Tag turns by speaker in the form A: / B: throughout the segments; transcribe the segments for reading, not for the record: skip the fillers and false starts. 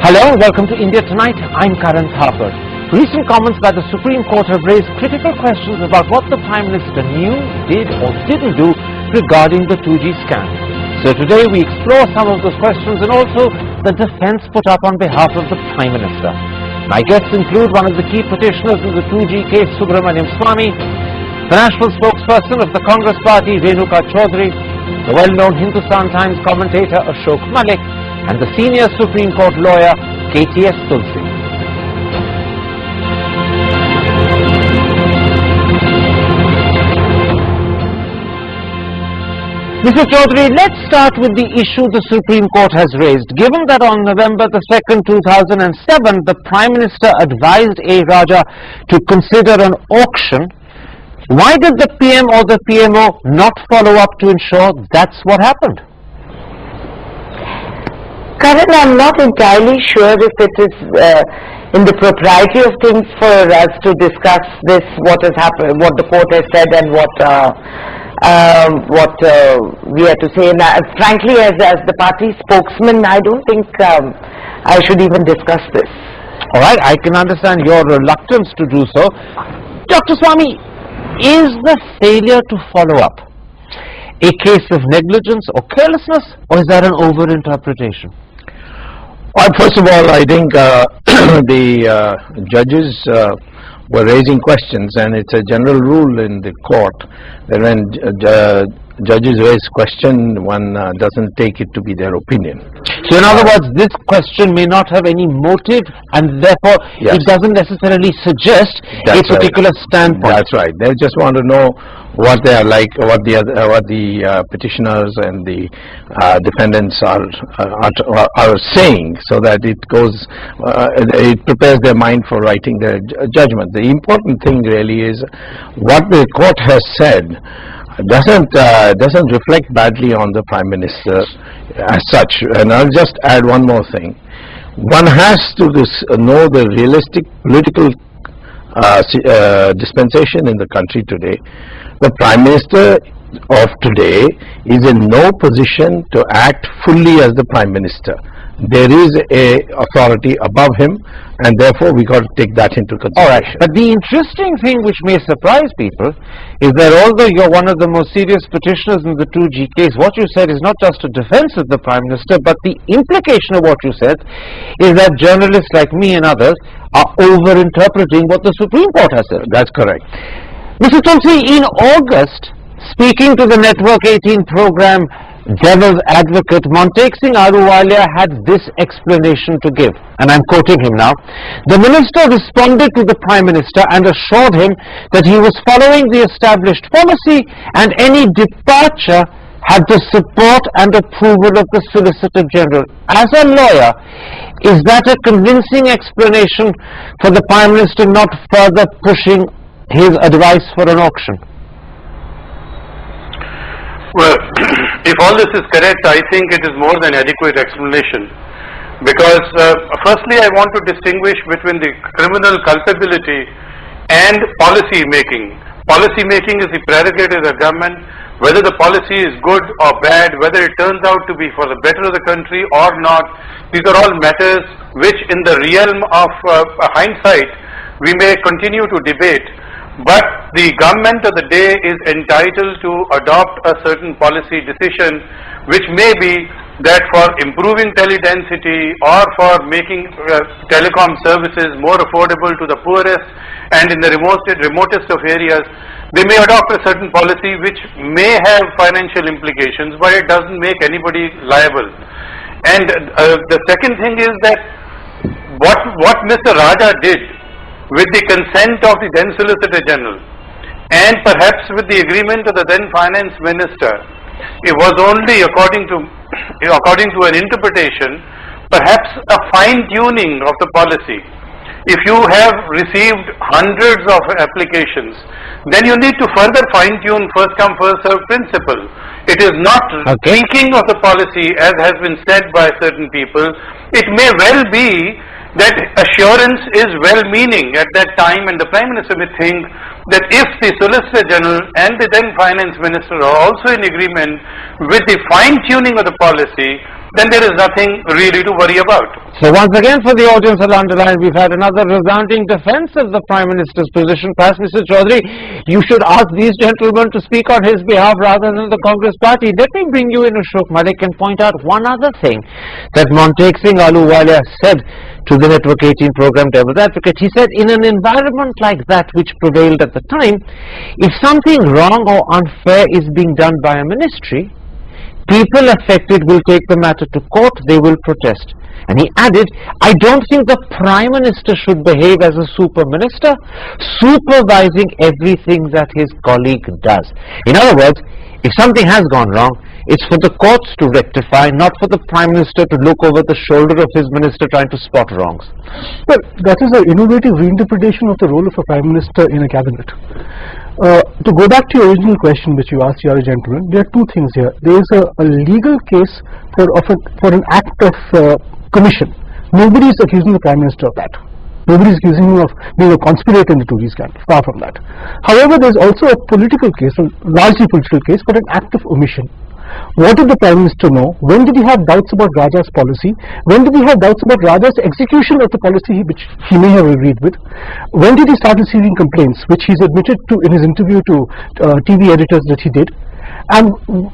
A: Hello, welcome to India Tonight. I'm Karan Thakur. Recent comments by the Supreme Court have raised critical questions about what the Prime Minister knew, did or didn't do regarding the 2G scam. So today we explore some of those questions and also the defense put up on behalf of the Prime Minister. My guests include one of the key petitioners in the 2G case, Subramainan Swamy, the national spokesperson of the Congress Party, Renuka Chaudhary, the well-known Hindustan Times commentator Ashok Malik, and the senior Supreme Court lawyer KTS Tulsi. Mr. Chaudhary, let's start with the issue the Supreme Court has raised. Given that on November the 2nd, 2007, the Prime Minister advised A. Raja to consider an auction, why did the PM or the PMO not follow up to ensure that's what happened?
B: Karan, I'm not entirely sure if it is in the propriety of things for us to discuss this, what has happened, what the court has said, and what we have to say. And frankly, as the party spokesman, I don't think I should even discuss this.
A: All right, I can understand your reluctance to do so. Dr. Swamy, is the failure to follow up a case of negligence or carelessness, or is that an over-interpretation?
C: Well, first of all, I think the judges were raising questions, and it's a general rule in the court that when judges raise question, one doesn't take it to be their opinion.
A: So in other words, this question may not have any motive, and therefore it doesn't necessarily suggest a particular standpoint.
C: That's right. They just want to know what they are like, what the petitioners and the defendants are saying, so that it goes, it prepares their mind for writing their judgment. The important thing really is what the court has said doesn't reflect badly on the Prime Minister as such. And I'll just add one more thing. One has to know the realistic political dispensation in the country today. The Prime Minister of today is in no position to act fully as the Prime Minister. There is a authority above him, and therefore we got to take that into consideration.
A: All right, but the interesting thing which may surprise people is that although you're one of the most serious petitioners in the 2G case, what you said is not just a defense of the Prime Minister, but the implication of what you said is that journalists like me and others are over-interpreting what the Supreme Court has said.
C: That's correct.
A: Mr. Tulsi, in August, speaking to the Network 18 program, Devil's Advocate Montek Singh Ahluwalia had this explanation to give, and I'm quoting him now. The minister responded to the Prime Minister and assured him that he was following the established policy and any departure had the support and approval of the Solicitor General. As a lawyer, is that a convincing explanation for the Prime Minister not further pushing his advice for an auction?
D: Well, if all this is correct, I think it is more than adequate explanation, because firstly I want to distinguish between the criminal culpability and policy making. Policy making is the prerogative of the government. Whether the policy is good or bad, whether it turns out to be for the better of the country or not, these are all matters which in the realm of hindsight we may continue to debate. But the government of the day is entitled to adopt a certain policy decision, which may be that for improving tele-density or for making telecom services more affordable to the poorest and in the remotest of areas, they may adopt a certain policy which may have financial implications, but it doesn't make anybody liable. And the second thing is that what Mr. Raja did, with the consent of the then Solicitor General and perhaps with the agreement of the then Finance Minister, it was only according to an interpretation, perhaps a fine-tuning of the policy. If you have received hundreds of applications, then you need to further fine-tune first come first served principle. It is not tweaking of the policy as has been said by certain people. It may well be that assurance is well-meaning at that time, and the Prime Minister may think that if the Solicitor General and the then Finance Minister are also in agreement with the fine-tuning of the policy, then there is nothing really to worry about.
A: So once again, for the audience at underline, we've had another resounding defense of the Prime Minister's position. Perhaps, Mr. Chaudhary, you should ask these gentlemen to speak on his behalf rather than the Congress party. Let me bring you in, Ashok Malik, and point out one other thing that Montek Singh Ahluwalia said to the Network 18 program Devil's Advocate. He said, in an environment like that which prevailed at the time, if something wrong or unfair is being done by a ministry, people affected will take the matter to court, they will protest. And he added, I don't think the Prime Minister should behave as a super minister, supervising everything that his colleague does. In other words, if something has gone wrong, it's for the courts to rectify, not for the Prime Minister to look over the shoulder of his minister trying to spot wrongs.
E: Well, that is an innovative reinterpretation of the role of a Prime Minister in a cabinet. To go back to your original question which you asked, your gentleman, there are two things here. There is a legal case for an act of commission. Nobody is accusing the Prime Minister of that. Nobody is accusing him of being a conspirator in the Tories camp, far from that. However, there is also a political case, a largely political case, for an act of omission. What did the Prime Minister know? When did he have doubts about Raja's policy? When did he have doubts about Raja's execution of the policy which he may have agreed with? When did he start receiving complaints, which he's admitted to in his interview to TV editors that he did? And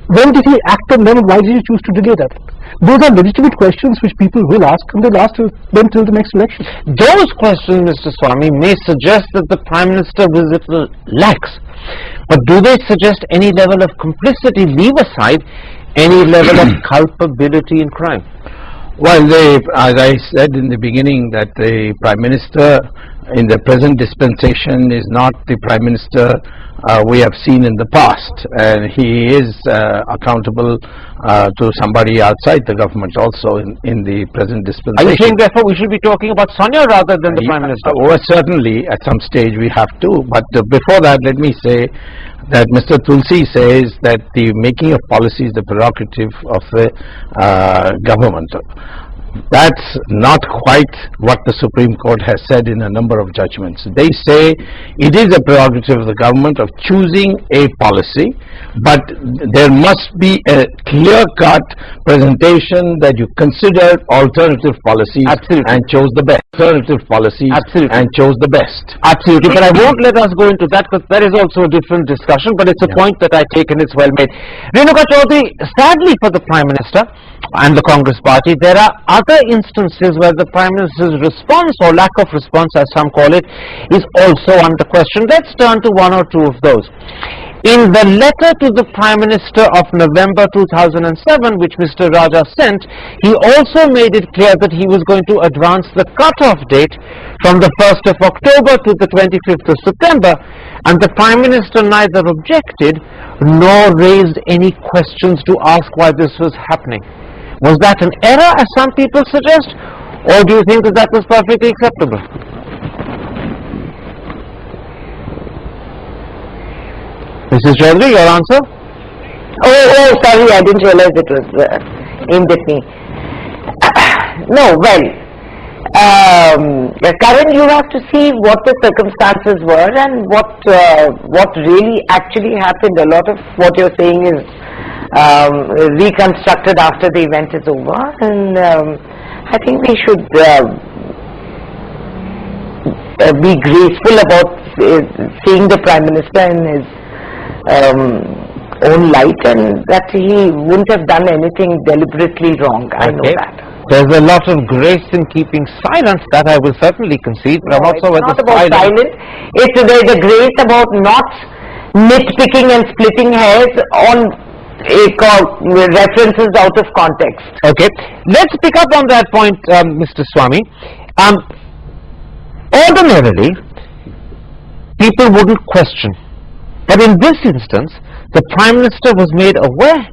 E: when did he act on them, and why did he choose to delay that? Those are legitimate questions which people will ask, and they'll ask them till the next election.
A: Those questions, Mr. Swamy, may suggest that the Prime Minister was a little lax. But do they suggest any level of complicity, leave aside any level of culpability in crime?
C: Well, as I said in the beginning, that the Prime Minister in the present dispensation is not the Prime Minister we have seen in the past, and he is accountable to somebody outside the government also in the present dispensation.
A: Are you saying therefore we should be talking about Sonia rather than the Prime Minister?
C: Well, certainly at some stage we have to, but before that let me say that Mr. Tulsi says that the making of policy is the prerogative of the government. That's not quite what the Supreme Court has said in a number of judgments. They say it is a prerogative of the government of choosing a policy, but there must be a clear-cut presentation that you considered alternative policies.
A: Absolutely.
C: And chose the best. Alternative policies.
A: Absolutely.
C: And chose the best.
A: Absolutely, but I won't let us go into that because that is also a different discussion, but it's a point that I take and it's well made. Renuka Chaudhary, sadly for the Prime Minister and the Congress party, there are other instances where the Prime Minister's response or lack of response, as some call it, is also under question. Let's turn to one or two of those. In the letter to the Prime Minister of November 2007, which Mr. Raja sent, he also made it clear that he was going to advance the cut-off date from the 1st of October to the 25th of September, and the Prime Minister neither objected nor raised any questions to ask why this was happening. Was that an error, as some people suggest, or do you think that that was perfectly acceptable? Mrs. Chaudhary, your answer?
B: Oh, sorry, I didn't realize it was aimed at me. No, well, Karan, you have to see what the circumstances were and what really actually happened. A lot of what you're saying is reconstructed after the event is over, and I think we should be graceful about seeing the Prime Minister in his own light, and that he wouldn't have done anything deliberately wrong. I know that.
A: There's a lot of grace in keeping silence, that I will certainly concede.
B: No, it's not about silence. There's a grace about not nitpicking and splitting hairs on references out of context.
A: Okay, let's pick up on that point, Mr. Swamy. Ordinarily, people wouldn't question, but in this instance, the Prime Minister was made aware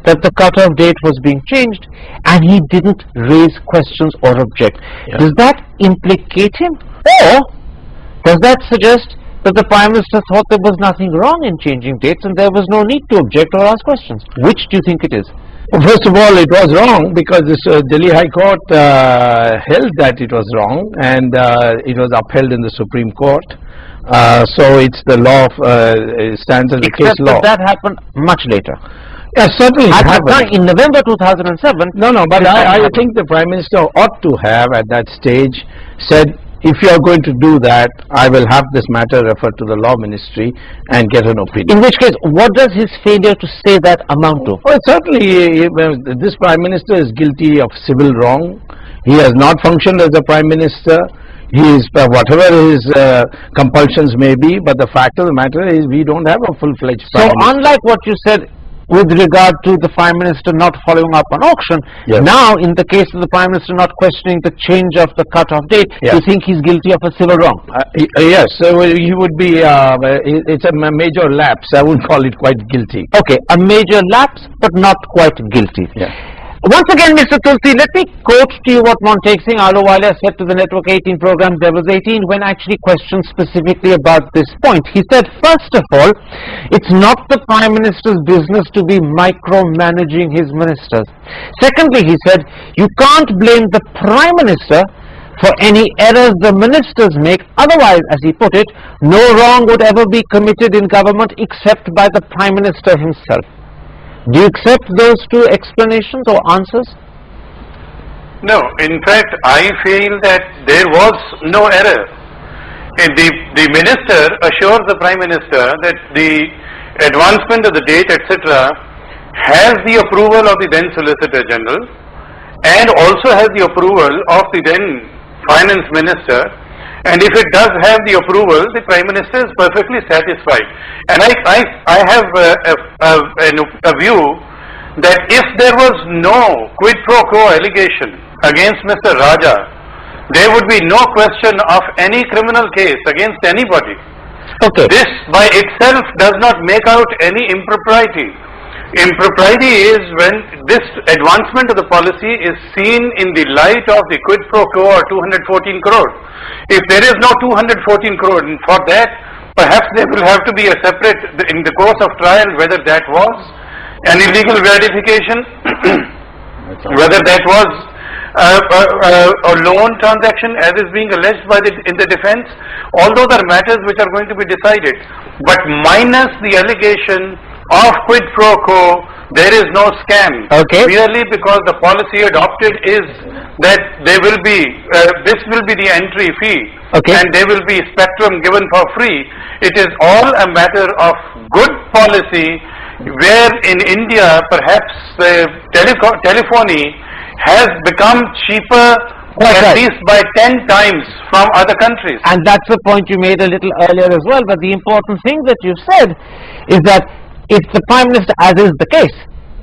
A: that the cut-off date was being changed, and he didn't raise questions or object.
C: Yeah.
A: Does that implicate him, or does that suggest that the Prime Minister thought there was nothing wrong in changing dates and there was no need to object or ask questions? Which do you think it is?
C: Well, first of all, it was wrong because this Delhi High Court held that it was wrong, and it was upheld in the Supreme Court. So it's the law of, stands as the case law.
A: Except that happened much later.
C: Yeah, certainly.
A: At the time, in November 2007.
C: No, but I think the Prime Minister ought to have at that stage said, if you are going to do that, I will have this matter referred to the Law Ministry and get an opinion.
A: In which case, what does his failure to say that amount to?
C: Well, certainly, this Prime Minister is guilty of civil wrong. He has not functioned as a Prime Minister. He is, whatever his compulsions may be, but the fact of the matter is we don't have a full-fledged Prime Minister.
A: So, unlike what you said with regard to the Prime Minister not following up on auction,
C: yes.
A: Now in the case of the Prime Minister not questioning the change of the cut-off date,
C: yes.
A: You think he's guilty of a civil wrong?
C: Yes, so he would be, it's a major lapse. I wouldn't call it quite guilty.
A: Okay, a major lapse, but not quite guilty.
C: Yeah.
A: Once again, Mr. Tulsi, let me quote to you what Montek Singh Ahluwalia said to the Network 18 program Devil's 18 when actually questioned specifically about this point. He said, first of all, it's not the Prime Minister's business to be micromanaging his ministers. Secondly, he said, you can't blame the Prime Minister for any errors the ministers make. Otherwise, as he put it, no wrong would ever be committed in government except by the Prime Minister himself. Do you accept those two explanations or answers?
D: No, in fact, I feel that there was no error. The minister assures the Prime Minister that the advancement of the date, etc., has the approval of the then Solicitor General and also has the approval of the then Finance Minister. And if it does have the approval, the Prime Minister is perfectly satisfied. And I have a view that if there was no quid pro quo allegation against Mr. Raja, there would be no question of any criminal case against anybody.
A: Okay.
D: This by itself does not make out any impropriety. Impropriety is when this advancement of the policy is seen in the light of the quid pro quo or 214 crore. If there is no 214 crore, and for that perhaps there will have to be a separate, in the course of trial, whether that was an illegal verification, whether that was a loan transaction as is being alleged by in the defense. All those are matters which are going to be decided. But minus the allegation of quid pro quo, there is no scam.
A: Okay.
D: Merely because the policy adopted is that there will be, this will be the entry fee,
A: okay,
D: and there will be spectrum given for free. It is all a matter of good policy, where in India perhaps telephony has become cheaper at least by 10 times from other countries.
A: And that's the point you made a little earlier as well. But the important thing that you said is that if the Prime Minister, as is the case,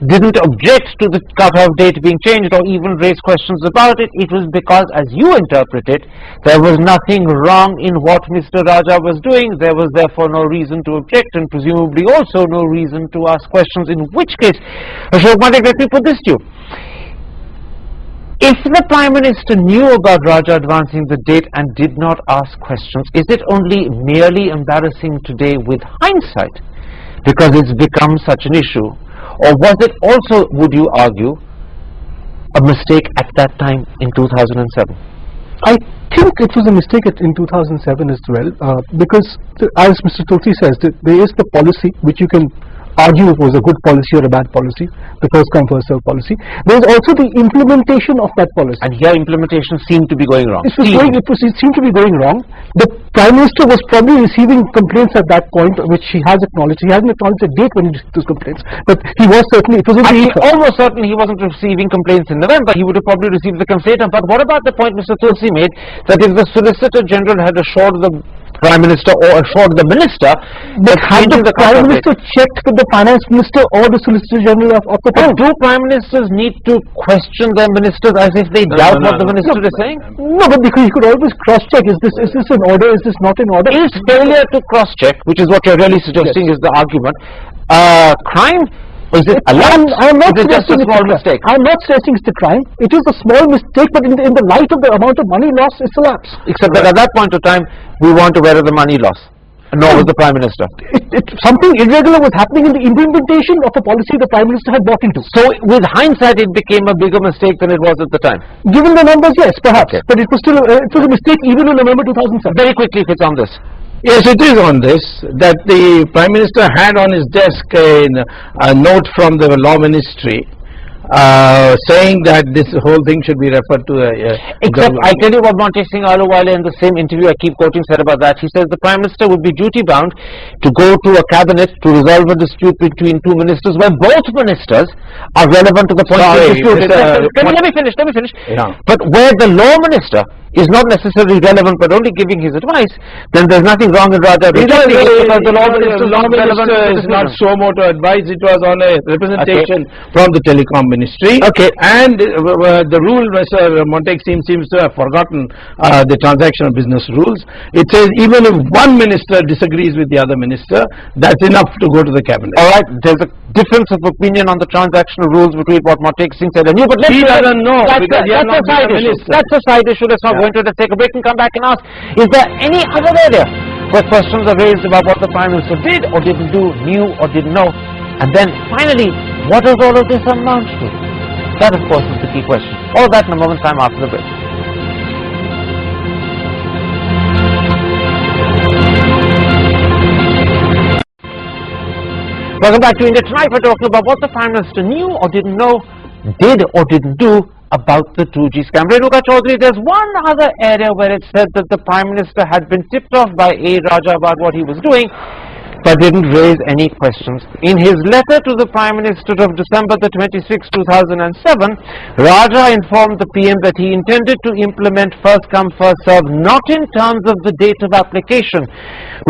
A: didn't object to the cut-off date being changed or even raise questions about it, it was because, as you interpret it, there was nothing wrong in what Mr. Raja was doing. There was therefore no reason to object and presumably also no reason to ask questions, in which case, Ashok Manik, let me put this to you. If the Prime Minister knew about Raja advancing the date and did not ask questions, is it only merely embarrassing today with hindsight because it's become such an issue? Or was it also, would you argue, a mistake at that time in 2007?
E: I think it was a mistake in 2007 as well, because as Mr. Tulsi says, there is the policy which you can argue it was a good policy or a bad policy, the first come first serve policy. There is also the implementation of that policy.
A: And here implementation seemed to be going wrong.
E: It seemed to be going wrong. The Prime Minister was probably receiving complaints at that point, which he has acknowledged. He hasn't acknowledged the date when he received those complaints, but he was certainly, it was in the ether.
A: Almost certain he wasn't receiving complaints in November. He would have probably received the complaint. But what about the point Mr. Tulsi made, that if the Solicitor General had assured the Prime Minister or assured the Minister,
E: but had the Prime Minister checked with the Finance Minister or the Solicitor General of the time?
A: Do Prime Ministers need to question their ministers as if they doubt what the Minister is saying?
E: No, but because you could always cross-check, is this in order, is this not in order?
A: Is failure to cross-check, which is what you're really suggesting is the argument, crime? Is it allowed?
E: I'm not
A: just a small mistake?
E: I'm not suggesting it's a crime. It is a small mistake, but in the light of the amount of money lost, it's a lapse.
A: Except that at that point of time, we weren't aware of the money loss, nor was the Prime Minister.
E: Something irregular was happening in the implementation of a policy the Prime Minister had bought into.
A: So, with hindsight, it became a bigger mistake than it was at the time.
E: Given the numbers, yes, perhaps.
A: Okay.
E: But it was still it was a mistake even in November 2007.
A: Very quickly, if it's on this.
C: Yes, it is on this, that the Prime Minister had on his desk a note from the Law Ministry saying that this whole thing should be referred to
A: Except, I tell you what Monty Singh Ahluwalia in the same interview I keep quoting said about that. He says the Prime Minister would be duty bound to go to a cabinet to resolve a dispute between two ministers where both ministers are relevant to the point of dispute. Let me finish.
C: Yeah.
A: But where the law minister is not necessarily relevant but only giving his advice, then there's nothing wrong in rather rejecting it because the law minister
C: is not so more to advise. It was on a representation from the Telecom Ministry.
A: Okay.
C: And the rule, Mr. Montek seems to have forgotten the transactional business rules. It says even if one minister disagrees with the other minister, that's enough to go to the cabinet.
A: All right, there's a difference of opinion on the transactional rules between what Montek Singh said and you, but
C: he doesn't know because he has not been a minister.
A: That's a side issue. Let's not go into it. Let's take a break and come back and ask, is there any other area where questions are raised about what the Prime Minister did or didn't do, knew or didn't know? And then finally, what does all of this amount to? That, of course, is the key question. All of that in a moment's time after the break. Welcome back to India Tonight. We're talking about what the Prime Minister knew or didn't know, did or didn't do about the 2G scam. Renuka Chaudhary, there's one other area where it said that the Prime Minister had been tipped off by A. Raja about what he was doing, but didn't raise any questions. In his letter to the Prime Minister of December the 26th, 2007, Raja informed the PM that he intended to implement first come, first serve, not in terms of the date of application,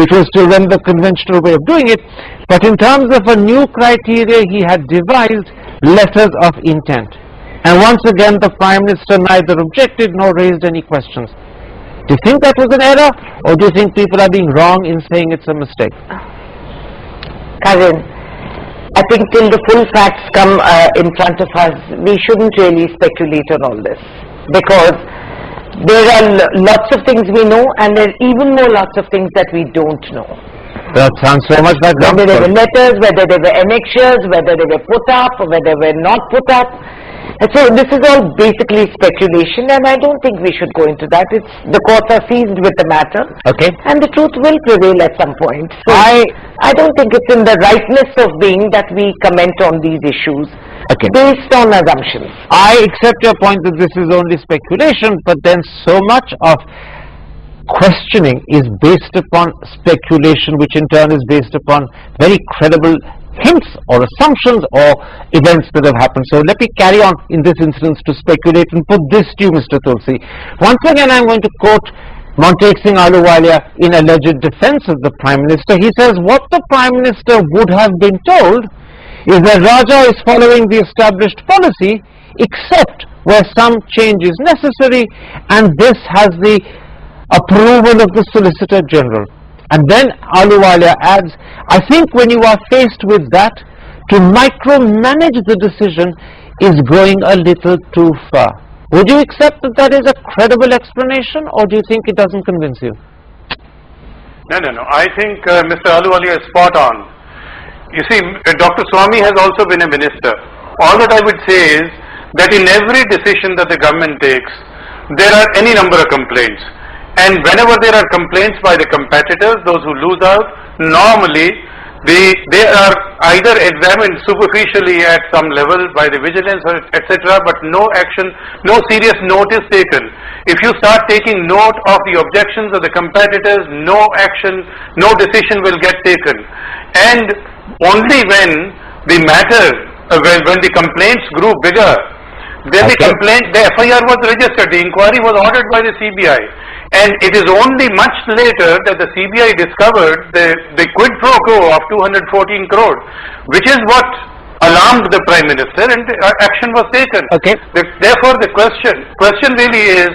A: which was still then the conventional way of doing it, but in terms of a new criteria he had devised, letters of intent. And once again, the Prime Minister neither objected nor raised any questions. Do you think that was an error, or do you think people are being wrong in saying it's a mistake?
B: Karan, I think till the full facts come in front of us, we shouldn't really speculate on all this, because there are lots of things we know and there are even more lots of things that we don't know.
A: That sounds so much like
B: whether they were letters, whether they were annexures, whether they were put up, or whether they were not put up. And so this is all basically speculation, and I don't think we should go into that. It's the courts are seized with the matter,
A: okay,
B: and the truth will prevail at some point. So I don't think it's in the rightness of being that we comment on these issues based on assumptions.
A: I accept your point that this is only speculation, but then so much of questioning is based upon speculation, which in turn is based upon very credible hints or assumptions or events that have happened. So let me carry on in this instance to speculate and put this to you, Mr. Tulsi. Once again, I'm going to quote Montek Singh Ahluwalia in alleged defense of the Prime Minister. He says what the Prime Minister would have been told is that Raja is following the established policy except where some change is necessary, and this has the approval of the Solicitor General. And then Ahluwalia adds, I think when you are faced with that, to micromanage the decision is going a little too far. Would you accept that that is a credible explanation, or do you think it doesn't convince you?
D: No. I think Mr. Ahluwalia is spot on. You see, Dr. Swamy has also been a minister. All that I would say is that in every decision that the government takes, there are any number of complaints. And whenever there are complaints by the competitors, those who lose out, normally they are either examined superficially at some level by the vigilance or etc., but no action, no serious note is taken. If you start taking note of the objections of the competitors, no action, no decision will get taken. And only when the matter, when the complaints grew bigger, then the FIR was registered, the inquiry was ordered by the CBI. And it is only much later that the CBI discovered the quid pro quo of 214 crore, which is what alarmed the Prime Minister, and action was taken. Therefore, the question really is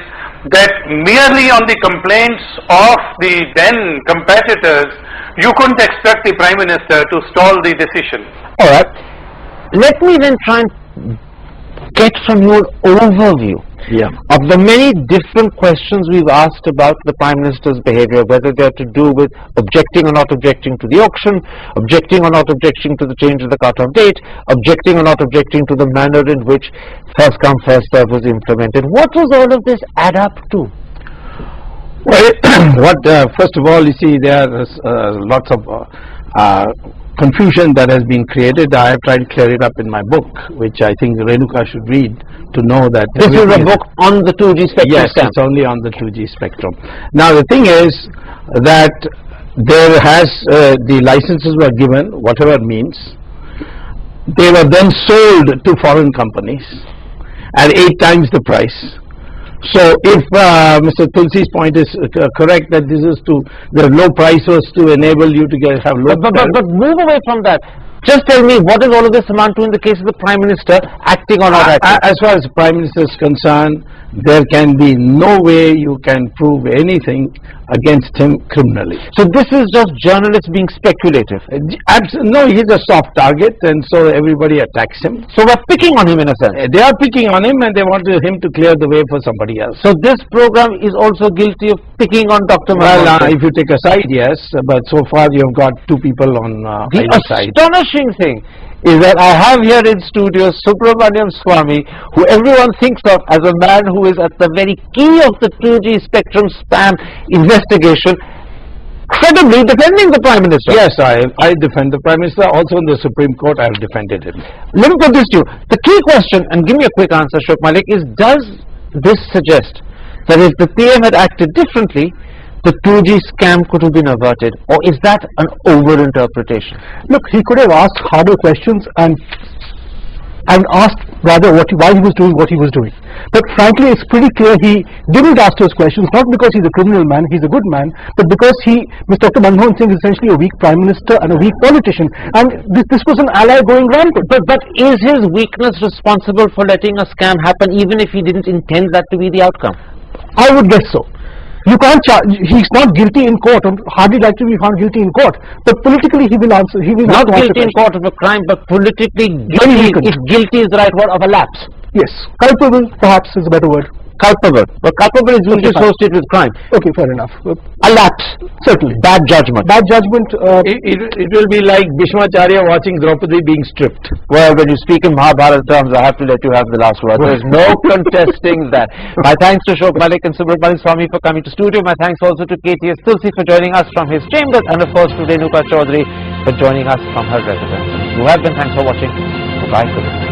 D: that merely on the complaints of the then competitors, you couldn't expect the Prime Minister to stall the decision.
A: All right. Let me then try and get from your overview of the many different questions we've asked about the Prime Minister's behavior, whether they're to do with objecting or not objecting to the auction, objecting or not objecting to the change of the cut-off date, objecting or not objecting to the manner in which first come, first serve was implemented. What does all of this add up to?
C: Well, first of all, you see, there is lots of confusion that has been created. I have tried to clear it up in my book, which I think Renuka should read to know that.
A: This is a book on the 2G spectrum.
C: Yes, it's only on the 2G spectrum. Now the thing is that there has the licenses were given, whatever means. They were then sold to foreign companies at 8 times the price. So if Mr. Tulsi's point is correct, that this is to, the low price was to enable you to have low.
A: But move away from that. Just tell me, what does all of this amount to in the case of the Prime Minister acting on our
C: as far as the Prime Minister is concerned, there can be no way you can prove anything against him criminally.
A: So this is just journalists being speculative.
C: No, he's a soft target, and so everybody attacks him.
A: So we're picking on him in a sense.
C: They are picking on him, and they want him to clear the way for somebody else.
A: So this program is also guilty of picking on Dr.
C: Well,
A: Manmohan.
C: if you take a side, yes, but so far you have got 2 people on either side.
A: The astonishing thing is that I have here in studio Subramainan Swamy, who everyone thinks of as a man who is at the very key of the 2G spectrum spam investigation, credibly defending the Prime Minister.
C: Yes, I defend the Prime Minister. Also in the Supreme Court, I have defended him.
A: Let me put this to you. The key question, and give me a quick answer, Ashok Malik, is does this suggest that if the PM had acted differently, the 2G scam could have been averted, or is that an over-interpretation?
E: Look, he could have asked harder questions and asked rather why he was doing what he was doing. But frankly, it's pretty clear he didn't ask those questions, not because he's a criminal man, he's a good man, but because Dr. Manmohan Singh is essentially a weak Prime Minister and a weak politician. And this was an ally going rampant.
A: But is his weakness responsible for letting a scam happen, even if he didn't intend that to be the outcome?
E: I would guess so. You can't charge. He's not guilty in court, or hardly likely to be found guilty in court. But politically, he will answer. He will
A: not guilty in court of a crime, but politically guilty. If guilty is the right word, of a lapse.
E: Yes, culpable perhaps is a better word.
A: Culpable, but culpable is usually associated with crime.
E: Okay, fair enough.
A: A lapse,
E: certainly.
A: Bad judgment.
E: Bad judgment.
C: It will be like Bhishmacharya watching Draupadi being stripped.
A: Well, when you speak in Mahabharata terms, I have to let you have the last word. There is no contesting that. My thanks to Ashok Malik and Subramainan Swamy for coming to studio. My thanks also to KTS Tulsi for joining us from his chambers, and of course to Renuka Chaudhary for joining us from her residence. You have been. Thanks for watching. Goodbye.